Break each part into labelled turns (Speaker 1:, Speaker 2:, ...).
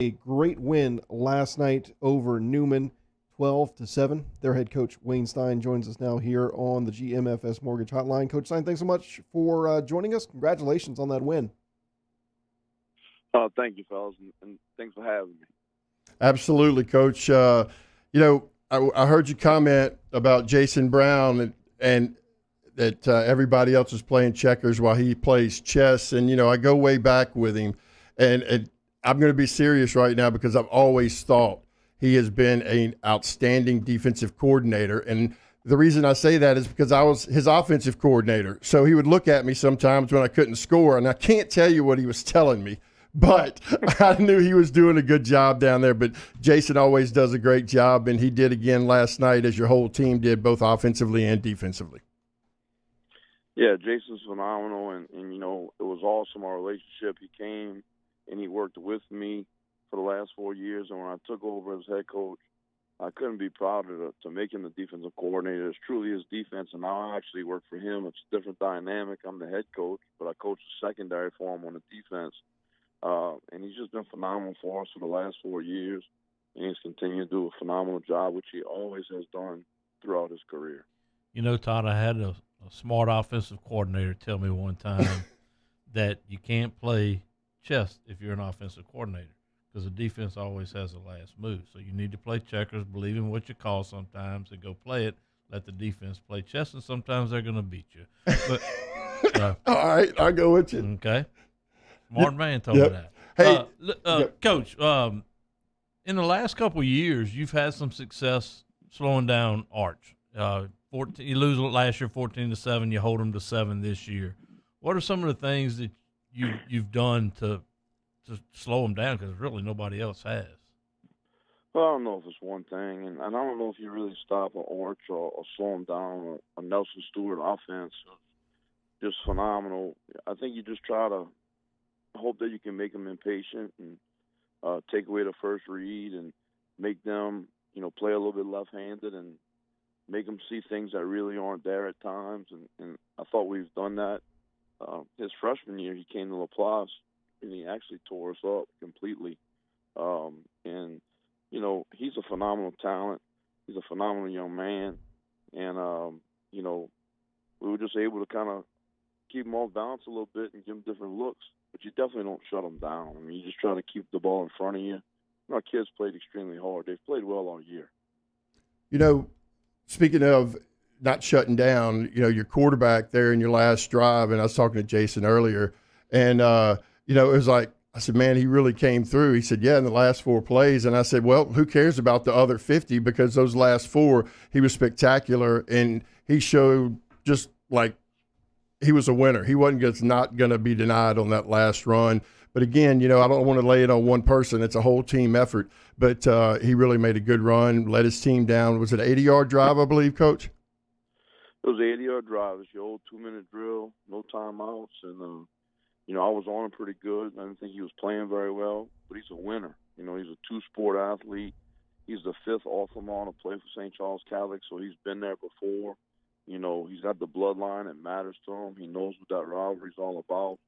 Speaker 1: A great win last night over Newman, 12-7. Their head coach, Wayne Stein, joins us now here on the GMFS Mortgage Hotline. Coach Stein, thanks so much for joining us. Congratulations on that win.
Speaker 2: Thank you, fellas, and thanks for having me.
Speaker 3: Absolutely, Coach. I heard you comment about Jason Brown and that everybody else is playing checkers while he plays chess. And, I go way back with him. And I'm going to be serious right now because I've always thought he has been an outstanding defensive coordinator. And the reason I say that is because I was his offensive coordinator. So he would look at me sometimes when I couldn't score, and I can't tell you what he was telling me, but I knew he was doing a good job down there. But Jason always does a great job, and he did again last night, as your whole team did, both offensively and defensively.
Speaker 2: Yeah, Jason's phenomenal, and it was awesome, our relationship. He came and he worked with me for the last 4 years, and when I took over as head coach, I couldn't be prouder to make him the defensive coordinator. It's truly his defense, and now I actually work for him. It's a different dynamic. I'm the head coach, but I coach the secondary for him on the defense. And he's just been phenomenal for us for the last 4 years, and he's continued to do a phenomenal job, which he always has done throughout his career.
Speaker 4: Todd, I had a smart offensive coordinator tell me one time that you can't play chess if you're an offensive coordinator because the defense always has the last move. So you need to play checkers, believe in what you call sometimes, and go play it. Let the defense play chess, and sometimes they're going to beat you. But,
Speaker 3: all right, I'll go with you.
Speaker 4: Okay. Smart man told me that.
Speaker 3: Hey,
Speaker 4: Coach, in the last couple of years, you've had some success slowing down Arch. 14, you lose last year 14-7. You hold them to 7 this year. What are some of the things that you've done to slow them down? Because really nobody else has.
Speaker 2: Well, I don't know if it's one thing, and I don't know if you really stop an Arch or slow him down. A Nelson Stewart offense, just phenomenal. I think you just try to hope that you can make them impatient and take away the first read and make them, play a little bit left-handed and make them see things that really aren't there at times. And I thought we've done that. His freshman year, he came to LaPlace, and he actually tore us up completely. And he's a phenomenal talent. He's a phenomenal young man. And, we were just able to kind of keep him off balance a little bit and give him different looks. But you definitely don't shut him down. I mean, you just try to keep the ball in front of you. Our kids played extremely hard. They've played well all year.
Speaker 3: Speaking of not shutting down, your quarterback there in your last drive, and I was talking to Jason earlier, and, it was like, I said, man, he really came through. He said, yeah, in the last 4 plays. And I said, well, who cares about the other 50? Because those last 4, he was spectacular, and he showed just like he was a winner. He wasn't just not going to be denied on that last run. But again, I don't want to lay it on one person. It's a whole team effort. But he really made a good run, led his team down. Was it an 80-yard drive, I believe, Coach?
Speaker 2: It was an 80-yard drive. It's your old 2-minute drill, no timeouts. And, I was on him pretty good. I didn't think he was playing very well, but he's a winner. He's a two-sport athlete. He's the 5th All-Vermont to play for St. Charles Catholic, so he's been there before. He's got the bloodline. It matters to him. He knows what that rivalry's all about.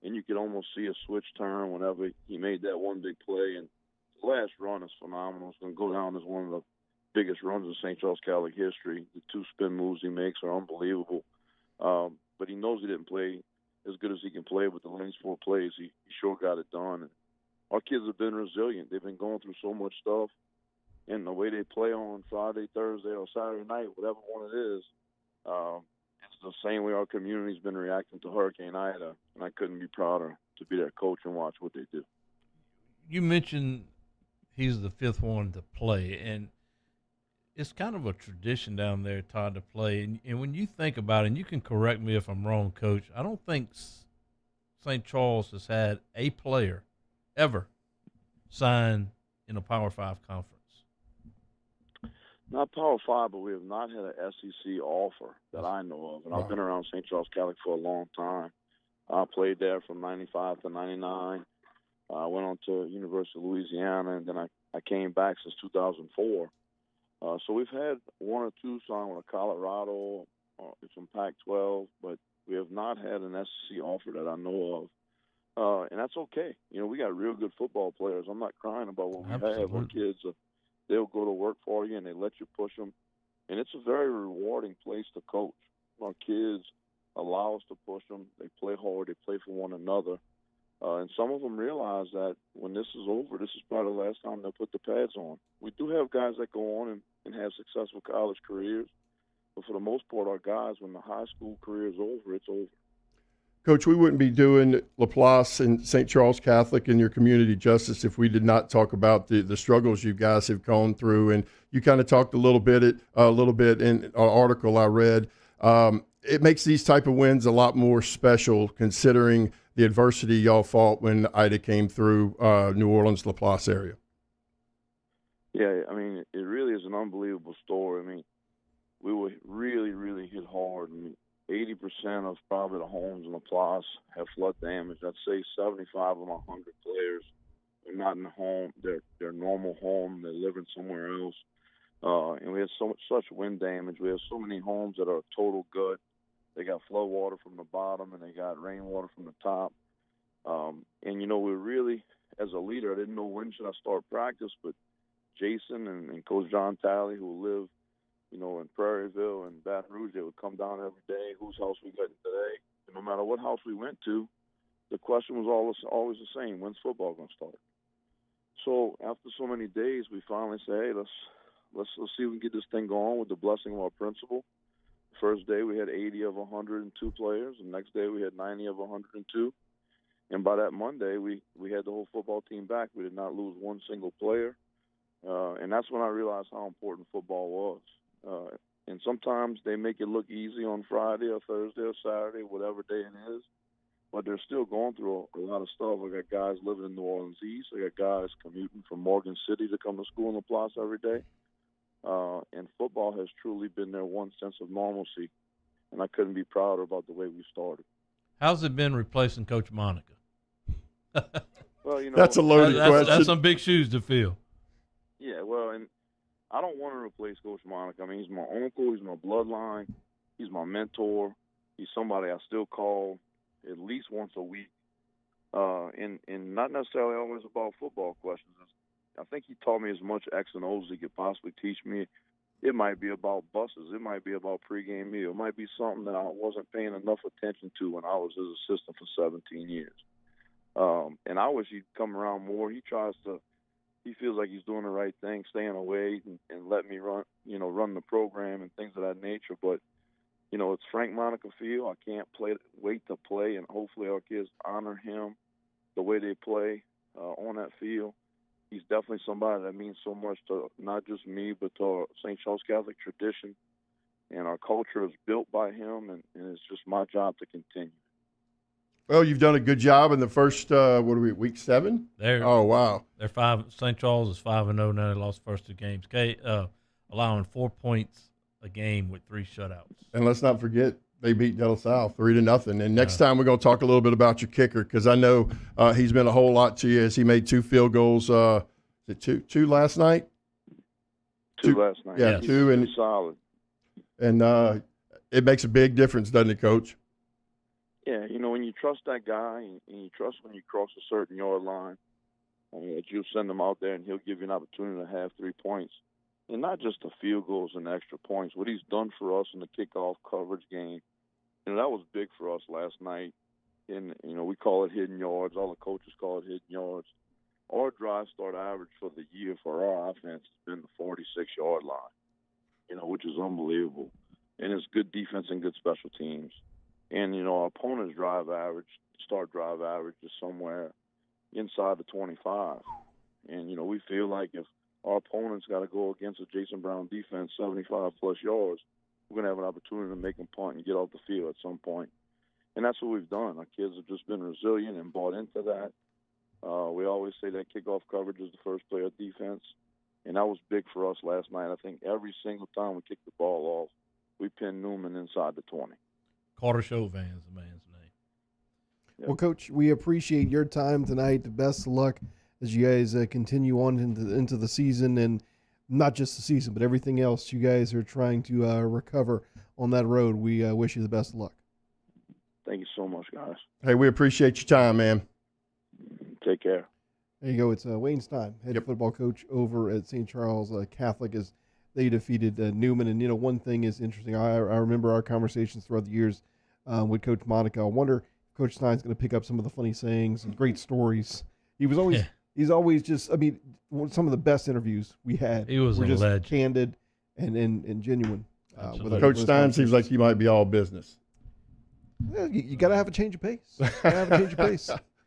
Speaker 2: And you could almost see a switch turn whenever he made that one big play. And the last run is phenomenal. It's going to go down as one of the biggest runs in St. Charles Catholic history. The 2 spin moves he makes are unbelievable. But he knows he didn't play as good as he can play with the last 4 plays. He sure got it done. And our kids have been resilient. They've been going through so much stuff. And the way they play on Friday, Thursday, or Saturday night, whatever one it is, it's the same way our community's been reacting to Hurricane Ida, and I couldn't be prouder to be their coach and watch what they do.
Speaker 4: You mentioned he's the 5th one to play, and it's kind of a tradition down there, Todd, to play. And when you think about it, and you can correct me if I'm wrong, Coach, I don't think St. Charles has had a player ever sign in a Power 5 conference.
Speaker 2: Not Power 5, but we have not had an SEC offer that I know of. And I've been around St. Charles Catholic for a long time. I played there from 95 to 99. I went on to University of Louisiana, and then I came back since 2004. So we've had 1 or 2 signed with Colorado. It's from Pac-12, but we have not had an SEC offer that I know And that's okay. You know, we got real good football players. I'm not crying about what we have. Our
Speaker 4: Absolutely.
Speaker 2: kids, they'll go to work for you, and they let you push them. And it's a very rewarding place to coach. Our kids allow us to push them. They play hard. They play for one another. And some of them realize that when this is over, this is probably the last time they'll put the pads on. We do have guys that go on and have successful college careers. But for the most part, our guys, when the high school career is over, it's over.
Speaker 3: Coach, we wouldn't be doing Laplace and St. Charles Catholic and your community justice if we did not talk about the struggles you guys have gone through. And you kind of talked a little bit in an article I read. It makes these type of wins a lot more special considering the adversity y'all fought when Ida came through New Orleans, Laplace area.
Speaker 2: Yeah, I mean, it really is an unbelievable story. I mean, we were really, really hit hard. I mean, 80% of probably the homes in Laplace have flood damage. I'd say 75 of my 100 players are not in the home. Their normal home. They're living somewhere else. And we had such wind damage. We have so many homes that are total gut. They got flood water from the bottom, and they got rainwater from the top. And, you know, we're really, as a leader, I didn't know when should I start practice, but Jason and Coach John Talley, who live, you know, in Prairieville and Baton Rouge, they would come down every day, whose house we got in today. And no matter what house we went to, the question was always the same: when's football going to start? So after so many days, we finally say, hey, let's see if we can get this thing going with the blessing of our principal. The first day we had 80 of 102 players. The next day we had 90 of 102. And by that Monday, we had the whole football team back. We did not lose one single player. And that's when I realized how important football was. And sometimes they make it look easy on Friday or Thursday or Saturday, whatever day it is. But they're still going through a lot of stuff. I got guys living in New Orleans East. I got guys commuting from Morgan City to come to school in Laplace every day. And football has truly been their one sense of normalcy. And I couldn't be prouder about the way we started.
Speaker 4: How's it been replacing Coach Monica?
Speaker 2: Well, you know,
Speaker 3: that's a loaded question.
Speaker 4: That's some big shoes to fill.
Speaker 2: Yeah, well, and I don't want to replace Coach Monica. I mean, he's my uncle. He's my bloodline. He's my mentor. He's somebody I still call at least once a week. And not necessarily always about football questions. I think he taught me as much X and O's as he could possibly teach me. It might be about buses. It might be about pregame meal. It might be something that I wasn't paying enough attention to when I was his assistant for 17 years. And I wish he'd come around more. He feels like he's doing the right thing, staying away and let me run the program and things of that nature. But, you know, it's Frank Monica Field. I can't wait to play, and hopefully our kids honor him the way they play on that field. He's definitely somebody that means so much to not just me, but to our St. Charles Catholic tradition. And our culture is built by him, and it's just my job to continue.
Speaker 3: Well, you've done a good job in the first, week 7? Oh, wow.
Speaker 4: They're 5. St. Charles is 5-0 now. They lost the first 2 games. Allowing 4 points a game with 3 shutouts.
Speaker 3: And let's not forget, they beat De La Salle 3-0. And next time we're going to talk a little bit about your kicker, because I know he's been a whole lot to you as he made 2 field goals. Is it two last night?
Speaker 2: 2 last night.
Speaker 3: Yeah,
Speaker 2: He's
Speaker 3: 2. And
Speaker 2: solid.
Speaker 3: And it makes a big difference, doesn't it, Coach?
Speaker 2: Yeah, you know, when you trust that guy and you trust when you cross a certain yard line, that you'll send him out there and he'll give you an opportunity to have 3 points. And not just the field goals and extra points. What he's done for us in the kickoff coverage game, you know, that was big for us last night. And, you know, we call it hidden yards. All the coaches call it hidden yards. Our drive start average for the year for our offense has been the 46-yard line, you know, which is unbelievable. And it's good defense and good special teams. And, you know, our opponent's start drive average is somewhere inside the 25. And, you know, we feel like if our opponent's got to go against a Jason Brown defense 75-plus yards, we're going to have an opportunity to make them punt and get off the field at some point. And that's what we've done. Our kids have just been resilient and bought into that. We always say that kickoff coverage is the first play of defense. And that was big for us last night. I think every single time we kicked the ball off, we pinned Newman inside the 20.
Speaker 4: Carter Chauvin is the man's name.
Speaker 2: Yep.
Speaker 1: Well, Coach, we appreciate your time tonight. The best of luck as you guys continue on into the season, and not just the season, but everything else you guys are trying to recover on that road. We wish you the best of luck.
Speaker 2: Thank you so much, guys.
Speaker 3: Hey, we appreciate your time, man.
Speaker 2: Take care.
Speaker 1: There you go. It's Wayne Stein, head football coach over at St. Charles Catholic, as they defeated Newman. And, one thing is interesting. I remember our conversations throughout the years with Coach Monica. I wonder if Coach Stein's going to pick up some of the funny sayings and great stories. He was always he's always just, some of the best interviews we had.
Speaker 4: He was
Speaker 1: were
Speaker 4: a
Speaker 1: just
Speaker 4: legend.
Speaker 1: candid and genuine.
Speaker 3: Coach Stein seems like he might be all business.
Speaker 1: Yeah, you got to have a change of pace.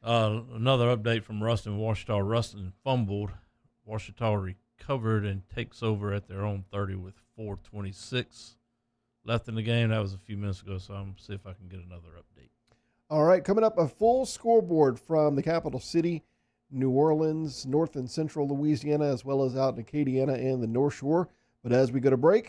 Speaker 4: Another update from Ruston. Washita. Ruston fumbled. Washita recovered and takes over at their own 30 with 4:26 left in the game. That was a few minutes ago, so I'm going to see if I can get another update.
Speaker 1: All right, coming up, a full scoreboard from the capital city, New Orleans, North and Central Louisiana, as well as out in Acadiana and the North Shore. But as we go to break,